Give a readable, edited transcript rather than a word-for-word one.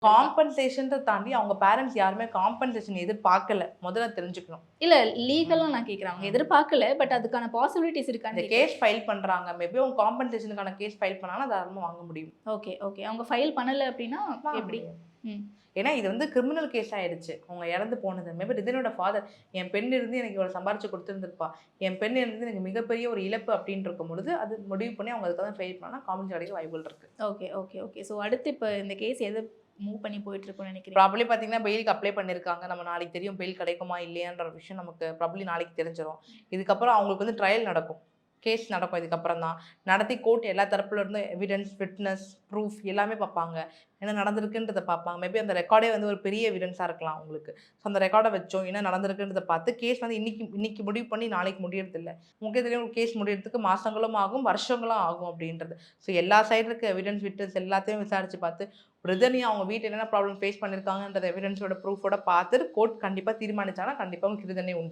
காம்பன்சேஷன்றத தாண்டி அவங்க பேரண்ட்ஸ் யாருமே காம்பன்சேஷன் எதிர்பார்க்கல. முதல்ல தெரிஞ்சுக்கணும். இல்ல லீகலா நான் கேட்கிறேன். அவங்க எதிர்பார்க்கல. பட் அதுக்கான பாசிபிலிட்டீஸ் இந்த இருக்கான்னு கேட்கிறேன். கேஸ் ஃபைல் பண்றாங்க. மேபி அவங்க காம்பன்சேஷனுக்கான கேஸ் ஃபைல் பண்ணாங்கன்னா தாராளமா வாங்க முடியும். Okay, okay. அவங்க ஃபைல் பண்ணல அப்டின்னா வாங்க எப்படி? முடியும். ம். ஏன்னா இது வந்து கிரிமினல் கேஸ் ஆயிடுச்சு. அவங்க இறந்து போனது. மேபி ரிதனோட ஃபாதர் என் பெண் இருந்து எனக்கு இவ்வளோ சம்பாரிச்சு குடுத்துருந்துருப்பா. என் பெண் இருந்து எனக்கு மிகப்பெரிய ஒரு இழப்பு அப்டின்னு இருக்கும்பொழுது, அது முடிவு பண்ணி அவங்க அதுக்காக ஃபைல் பண்ணா காம்பன்சேஷன் கிடைக்க வாய்ப்புகள் இருக்கு. Okay, okay, okay. ஸோ அடுத்து இப்ப இந்த கேஸ் எது மூவ் பண்ணி போயிட்டு இருக்கும்னு நினைக்கிறீங்க? ப்ராபப்லி பார்த்தீங்கன்னா, பெயிலுக்கு அப்ளை பண்ணியிருக்காங்க. நம்ம நாளைக்கு தெரியும் பெயில் கிடைக்குமா இல்லையான்ற ஒரு விஷயம் நமக்கு ப்ராபப்லி நாளைக்கு தெரிஞ்சிரும். இதுக்கப்புறம் அவங்களுக்கு வந்து ட்ரையல் நடக்கும். கேஸ் நடக்கும் இதுக்கப்புறம் தான். நடத்தி கோர்ட் எல்லா தரப்புல இருந்தும் எவிடன்ஸ், விட்னஸ், ப்ரூஃப் எல்லாமே பார்ப்பாங்க. என்ன நடந்திருக்குன்றத பார்ப்பாங்க. மேபி அந்த ரெக்கார்டே வந்து ஒரு பெரிய எவிடன்ஸா இருக்கலாம் அவங்களுக்கு. ஸோ அந்த ரெக்கார்ட வச்சோம் என்ன நடந்திருக்குன்றத பார்த்து கேஸ் வந்து இன்னைக்கு இன்னைக்கு முடிவு பண்ணி நாளைக்கு முடியறதில்ல. உங்களுக்கே தெரியும் கேஸ் முடியறதுக்கு மாசங்களும் ஆகும், வருஷங்களும் ஆகும் அப்படின்றது. ஸோ எல்லா சைடு இருக்க எவிடன்ஸ், விட்னஸ் எல்லாத்தையும் விசாரிச்சு பார்த்து ரிதனையும் அவங்க வீட்ல என்னென்ன ப்ராப்ளம் ஃபேஸ் பண்ணியிருக்காங்கன்றத எவிடன்ஸோட ப்ரூஃபோட பார்த்துட்டு கோர்ட் கண்டிப்பா தீர்மானிச்சாங்கன்னா, கண்டிப்பா உங்களுக்கு ரிதனை உண்டு.